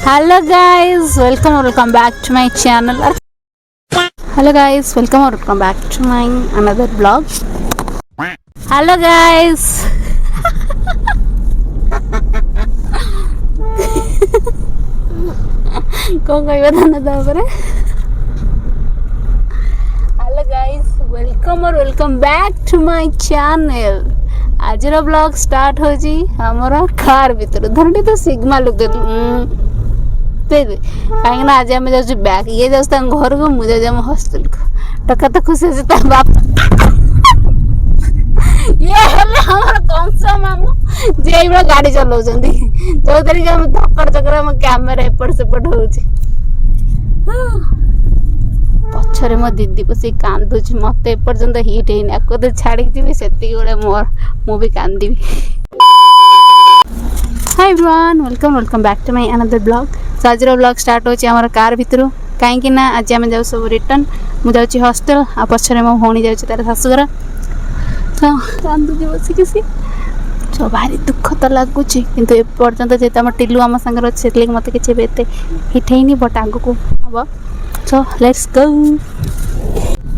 Hello guys, welcome back to my channel. Hello guys, welcome back to my another vlog. Hello guys. कौन कहबा थाना तापरे. Hello guys, welcome back to my channel. आज blog start हो जी हमारा car भीतर धरती तो सिग्मा लुक कहीं आज आम जाऊँ बैग ये जाऊँ घर को मुझे जाऊँ हॉस्टल को टका तो खुशी से बाप ये हमारा कंसा मामू जे गाड़ी चलाऊँ जो तरीके धक्कड़ चक्कर कैमेरा एपट सेपट हो पछरे मो दीदी बस कांदुची मत एपर्यंत हिट है को छाड़ी जी से मोर मुझे कांदी. Hi everyone, welcome back to my another blog. So आज ब्लॉग स्टार्ट हो कार भितर कहीं आज आम जाऊ सब रिटर्न मुझे हॉस्टल आ पछरे मो भौणी जाऊँ तार शाशुघर तो कांदुची बसिक सी तो भारी दुख तो लगुच किंतु एपर्यंत जेहतु आम टिलू आम सागर अच्छे से मत किसी हिट है बट आग को हम so let's go.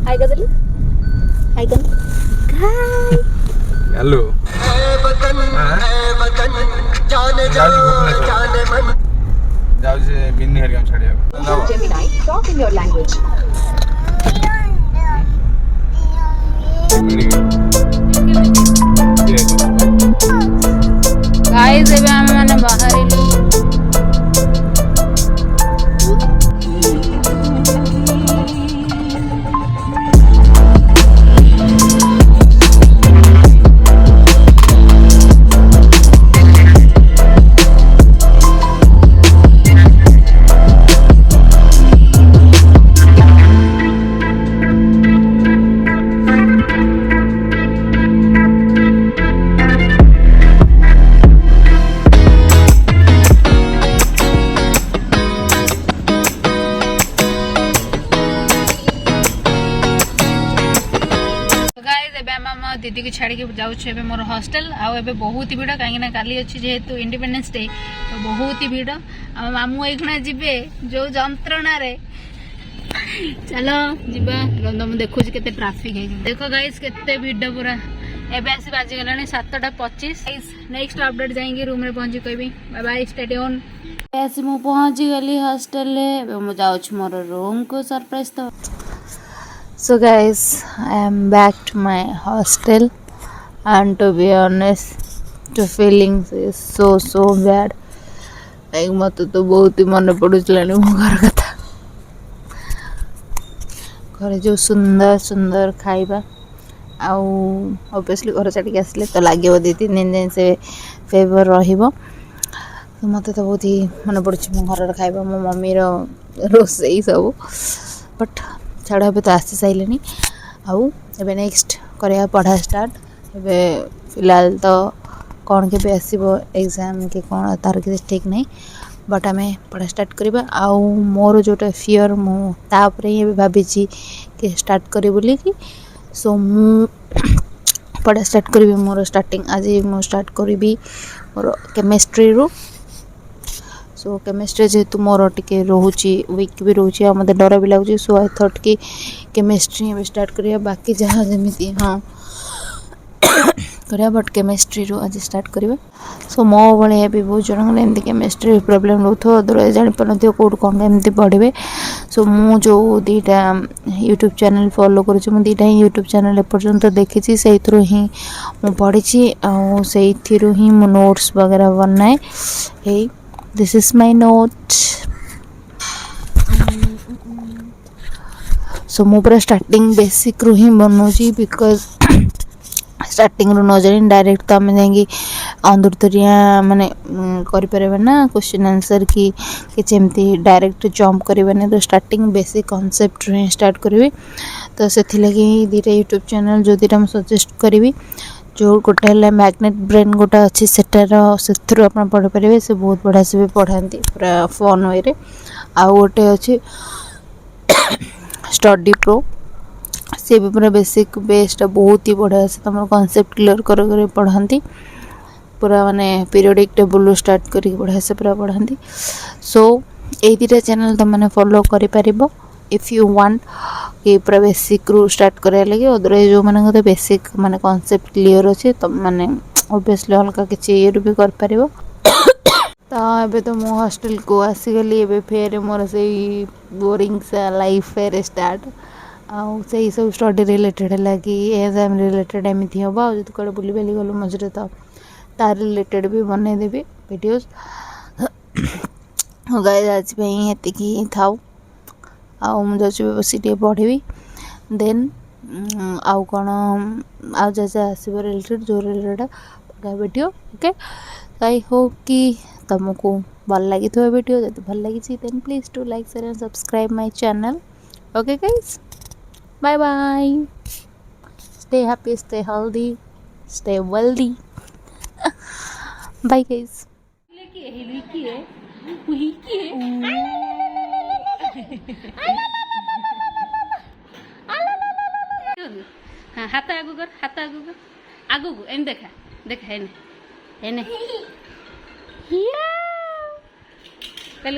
Hi Gadli hi hello जाओ से बिन्नी हरियम छाड़िया Gemini, talk in your language. Guys एबे हम माने बाहर इलु दीदी को छाड़ी जाऊँ मोर हॉस्टल आउ बहुत ही भिड़ कहीं काली अच्छी जेहेतु इंडिपेंडेंस डे तो बहुत ही भिड़ आ मामू एखुना जीवे जो जंत्रणा रे चलो जीवा तुम देखु के ट्राफिक है देखो गाइस केते भिड़ पूरा एबे आसी बाजी गलानी 7:25. नेक्स्ट अपडेट जाएंगे रूम रे पहुंची कहबी बाय बाय स्टे ट्यून. ऐसे मु पहुंची गली हॉस्टल ले मु जाउछ मोर रूम को सरप्राइज तो. So guys, I am back to my hostel and to be honest, the feelings is so bad. Like मत तो बहुत ही मन पड़ुचलानी मो घर कथा घर जो सुंदर खाइबा आउ ऑब्वियसली घर छाड़ी आसले तो लगे 2-3 दिन जाए से फेवर रहिबो तो मत तो बहुत ही मन पड़ुछ मो घर खाइबा मो मम्मी रो रोसई सब बट छाड़ ए तो आसी सारे आउ ए नेक्स्ट करा पढ़ा स्टार्ट ए फिलहाल तो कौन के आसो एग्जाम के कौन तार किसी ठीक नहीं बट आम पढ़ा स्टार्ट करवा आउ मोर जोटा फियर मुझे ही भावी कि स्टार्ट करी बोली कि सो मु पढ़ा स्टार्ट करी मोर स्टार्टिंग आज मु स्टार्ट करी मोर केमिस्ट्री रू. सो केमिस्ट्री जेहेतु मोर टिके रोचे वीक भी रोचे मत डर भी लगुच सो आई थॉट कि केमिस्ट्री स्टार्ट करिया बाकी जहाँ जमी हाँ करिया बट केमिस्ट्री रू आज स्टार्ट करिया. सो मो भाई भी बहुत जन एमती केमिस्ट्री प्रॉब्लम रोथो अदरवाइज जापर कौट कौन एमती पढ़े. सो मु जो 2टा यूट्यूब चैनल फॉलो करुँच 2टा ही यूट्यूब चैनल एपर्यंत देखी से ही मु पढ़ी से ही मु नोट्स वगैरह बनाए. हे this is my note. सो मु पूरा स्टार्टिंग बेसिक रू ही बनौची बिकज स्टार्टिंग रू न जानी डायरेक्ट तो आम जाएंगे अंदुरतरिया माने करें ना क्वेश्चन आंसर कि एमती डायरेक्ट जंप करें तो स्टार्टिंग बेसिक कॉन्सेप्ट रू स्टार्ट करी तो से 2टा यूट्यूब चैनल जो 2टा सजेस्ट करी जो गोटे है मैग्नेट ब्रेन गोटे अच्छी सेटार से पढ़ी पारे से बहुत बढ़िया से भी पढ़ाती पूरा फन वे. आउ गोटे अच्छे स्टडी प्रो सी भी पूरा बेसिक बेस्ट बहुत ही बढ़िया से तुम कॉन्सेप्ट क्लियर कर पढ़ाती पूरा माने पीरियडिक टेबल स्टार्ट करके बढ़िया से पूरा पढ़ाती। सो यही दुटा चैनल तुम मैंने फॉलो कर इफ यू वांट कि पूरा बेसिक रू स्टार्ट करा लगे। अदरवाइज जो मैंने बेसिक माने कॉन्सेप्ट क्लियर अच्छे तुम मैंने ऑब्वियसली अलग किसी ये भी कर पारिबो। तो एबे तो मो हॉस्टल को आसीगली एबे फेर मोर से बोरिंग सा लाइफ फेर स्टार्ट आउ से सब स्टडी रिलेटेड है कि एग्जाम रिलेटेड एमती हम आज तो कड़े बुली बाली गलु मझे तो तार रिलेटेड भी बनईदेवी वीडियोस। गाइस आज ये थाऊ आउ मुझे बस पढ़ी देन आउ कौन आउ जैसे आसो रिलेटेड जो रिलेटेड पका वीडियो। ओके आई होप कि तुमको भल लगी वीडियो जब भल लगी then please to like share and subscribe my channel. Okay guys bye bye stay happy stay healthy stay wealthy bye guys. हाँ हाथ आगू कर हाथ आगू कर आगू को एन देखा देखा एने एने कल